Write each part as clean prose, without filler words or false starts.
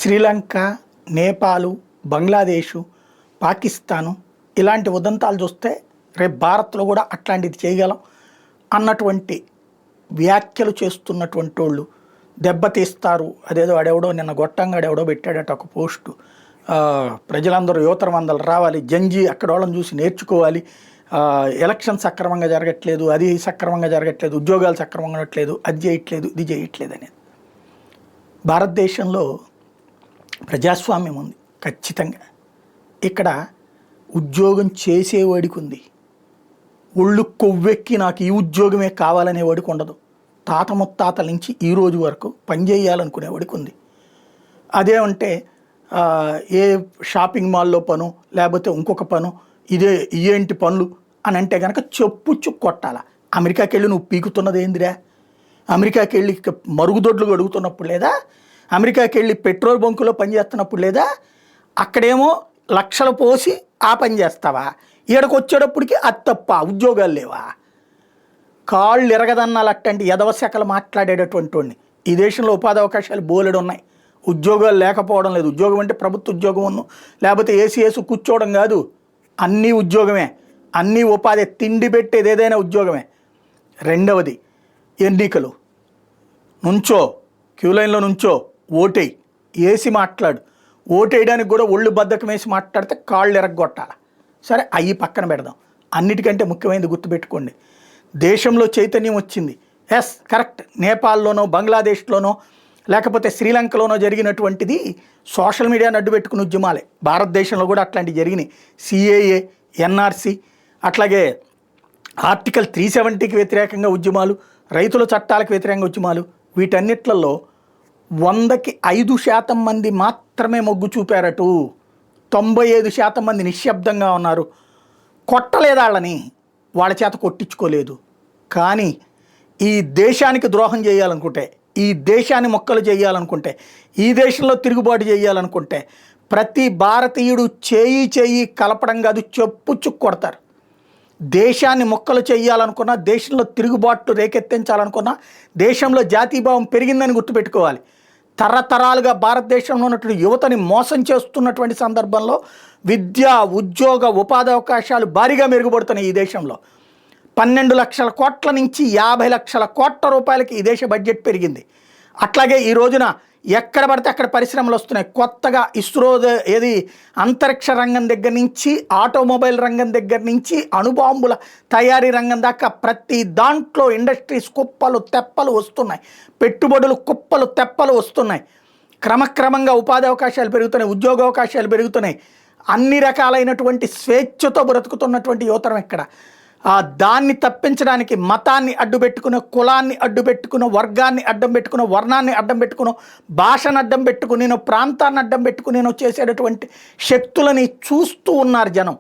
శ్రీలంక, నేపాలు, బంగ్లాదేశు, పాకిస్తాను ఇలాంటి ఉదంతాలు చూస్తే రేపు భారత్లో కూడా అట్లాంటిది చేయగలం అన్నటువంటి వ్యాఖ్యలు చేస్తున్నటువంటి వాళ్ళు దెబ్బతీస్తారు. అదేదో ఆడెవడో నిన్న గొట్టంగాడెవడో పెట్టాడట ఒక పోస్టు, ప్రజలందరూ యువతరం అందరూ రావాలి, జంజీ అక్కడ వాళ్ళని చూసి నేర్చుకోవాలి, ఎలక్షన్ సక్రమంగా జరగట్లేదు, అది సక్రమంగా జరగట్లేదు, ఉద్యోగాలు సక్రమంగా ఉండట్లేదు, అది చేయట్లేదు, ఇది చేయట్లేదు అనేది. భారతదేశంలో ప్రజాస్వామ్యం ఉంది ఖచ్చితంగా. ఇక్కడ ఉద్యోగం చేసేవాడికి ఉంది, ఒళ్ళు కొవ్వెక్కి నాకు ఈ ఉద్యోగమే కావాలనే వాడికి ఉండదు. తాత ముత్తాతల నుంచి ఈ రోజు వరకు పనిచేయాలనుకునేవాడికి ఉంది. అదేమంటే ఏ షాపింగ్ మాల్లో పను లేకపోతే ఇంకొక పను, ఇదేంటి పనులు అని అంటే కనుక చెప్పుచ్చు కొట్టాల. అమెరికాకి వెళ్ళి నువ్వు పీకుతున్నది ఏందిరా? అమెరికాకి వెళ్ళి మరుగుదొడ్లు గడుగుతున్నప్పుడు లేదా? అమెరికాకి వెళ్ళి పెట్రోల్ బంకులో పనిచేస్తున్నప్పుడు లేదా? అక్కడేమో లక్షలు పోసి ఆ పని చేస్తావా? ఈడకు వచ్చేటప్పటికి అది తప్ప, ఉద్యోగాలు లేవా? కాళ్ళు ఎరగదన్నాలు అట్టండి ఎదవశకలు మాట్లాడేటటువంటి వాడిని. ఈ దేశంలో ఉపాధి అవకాశాలు బోలెడు ఉన్నాయి, ఉద్యోగాలు లేకపోవడం లేదు. ఉద్యోగం అంటే ప్రభుత్వ ఉద్యోగం లేకపోతే ఏసీ కూర్చోవడం కాదు, అన్నీ ఉద్యోగమే, అన్నీ ఉపాధి, తిండి పెట్టేది ఏదైనా ఉద్యోగమే. రెండవది ఎన్నికలు, నుంచో క్యూ లైన్లో నుంచో ఓటేయి, వేసి మాట్లాడు. ఓటేయడానికి కూడా ఒళ్ళు బద్దకం వేసి మాట్లాడితే కాళ్ళు ఎరగొట్టాలి. సరే అవి పక్కన పెడదాం. అన్నిటికంటే ముఖ్యమైనది గుర్తుపెట్టుకోండి, దేశంలో చైతన్యం వచ్చింది. ఎస్ కరెక్ట్, నేపాల్లోనో బంగ్లాదేశ్లోనో లేకపోతే శ్రీలంకలోనో జరిగినటువంటిది సోషల్ మీడియాను అడ్డు పెట్టుకుని ఉద్యమాలే. భారతదేశంలో కూడా అట్లాంటివి జరిగినాయి. సిఏఏ, ఎన్ఆర్సి, అట్లాగే ఆర్టికల్ 370కి వ్యతిరేకంగా ఉద్యమాలు, రైతుల చట్టాలకు వ్యతిరేకంగా ఉద్యమాలు. వీటన్నిట్లలో 100కి 5% మంది మాత్రమే మొగ్గు చూపారటు, 95% మంది నిశ్శబ్దంగా ఉన్నారు. కొట్టలేదు వాళ్ళని, వాళ్ళ చేత కొట్టించుకోలేదు. కానీ ఈ దేశానికి ద్రోహం చేయాలనుకుంటే, ఈ దేశాన్ని మొక్కలు చేయాలనుకుంటే, ఈ దేశంలో తిరుగుబాటు చేయాలనుకుంటే ప్రతి భారతీయుడు చేయి కలపడం కాదు, చెప్పుచ్చు కొడతారు. దేశాన్ని మొక్కలు చేయాలనుకున్నా, దేశంలో తిరుగుబాట్లు రేకెత్తించాలనుకున్నా, దేశంలో జాతీయభావం పెరిగిందని గుర్తుపెట్టుకోవాలి. తరతరాలుగా భారతదేశంలో ఉన్నటువంటి యువతని మోసం చేస్తున్నటువంటి సందర్భంలో విద్య, ఉద్యోగ, ఉపాధి అవకాశాలు భారీగా మెరుగుపడుతున్నాయి. ఈ దేశంలో 12 లక్షల కోట్ల నుంచి 50 లక్షల కోట్ల రూపాయలకి ఈ దేశ బడ్జెట్ పెరిగింది. అట్లాగే ఈ రోజున ఎక్కడ పడితే అక్కడ పరిశ్రమలు వస్తున్నాయి. కొత్తగా ఇస్రో అంతరిక్ష రంగం దగ్గర నుంచి, ఆటోమొబైల్ రంగం దగ్గర నుంచి, అణుబాంబుల తయారీ రంగం దాకా ప్రతి దాంట్లో ఇండస్ట్రీస్ కుప్పలు తెప్పలు వస్తున్నాయి, పెట్టుబడులు కుప్పలు తెప్పలు వస్తున్నాయి. క్రమక్రమంగా ఉపాధి అవకాశాలు పెరుగుతున్నాయి, ఉద్యోగ అవకాశాలు పెరుగుతున్నాయి. అన్ని రకాలైనటువంటి స్వేచ్ఛతో బ్రతుకుతున్నటువంటి యువతరం ఇక్కడ. దాన్ని తప్పించడానికి మతాన్ని అడ్డుపెట్టుకున్న, కులాన్ని అడ్డుపెట్టుకున్న, వర్గాన్ని అడ్డం పెట్టుకున్న, వర్ణాన్ని అడ్డం పెట్టుకున్న, భాషను అడ్డం పెట్టుకుని, ప్రాంతాన్ని అడ్డం పెట్టుకుని చేసేటటువంటి శక్తులని చూస్తూ ఉన్నారు జనం.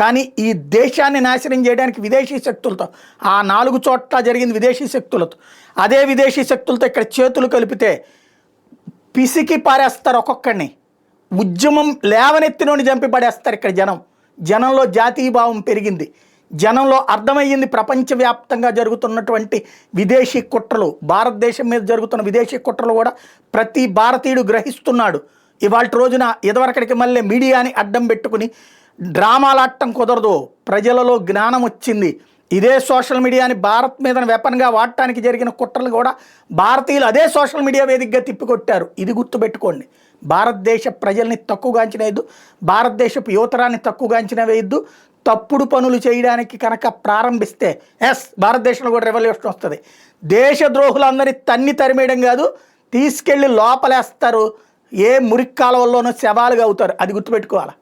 కానీ ఈ దేశాన్ని నాశనం చేయడానికి విదేశీ శక్తులతో, ఆ 4 చోట్ల జరిగింది విదేశీ శక్తులతో. అదే విదేశీ శక్తులతో ఇక్కడ చేతులు కలిపితే పిసికి పారేస్తారు ఒక్కొక్కడిని. ఉద్యమం లేవనెత్తినోని చంపి పడేస్తారు ఇక్కడ జనంలో జాతీయభావం పెరిగింది. జనంలో అర్థమయ్యింది ప్రపంచవ్యాప్తంగా జరుగుతున్నటువంటి విదేశీ కుట్రలు, భారతదేశం మీద జరుగుతున్న విదేశీ కుట్రలు కూడా ప్రతి భారతీయుడు గ్రహిస్తున్నాడు. ఇవాళ రోజున ఇదివరకడికి మళ్ళీ మీడియాని అడ్డం పెట్టుకుని డ్రామాలు ఆడటం కుదరదు. ప్రజలలో జ్ఞానం వచ్చింది. ఇదే సోషల్ మీడియాని భారత్ మీద వెపన్గా వాడటానికి జరిగిన కుట్రలు కూడా భారతీయులు అదే సోషల్ మీడియా వేదికగా తిప్పికొట్టారు. ఇది గుర్తుపెట్టుకోండి. భారతదేశ ప్రజల్ని తక్కువగా అంచనా వేయద్దు, భారతదేశపు యువతరాన్ని తక్కువగా అంచనా వేయద్దు. తప్పుడు పనులు చేయడానికి కనుక ప్రారంభిస్తే భారతదేశంలో కూడా రెవల్యూషన్ వస్తుంది. దేశద్రోహులందరినీ తరిమేయడం కాదు, తీసుకెళ్ళి లోపలేస్తారు, ఏ మురికి కాలువల్లోనో శవాలుగా అవుతారు. అది గుర్తుపెట్టుకోవాలి.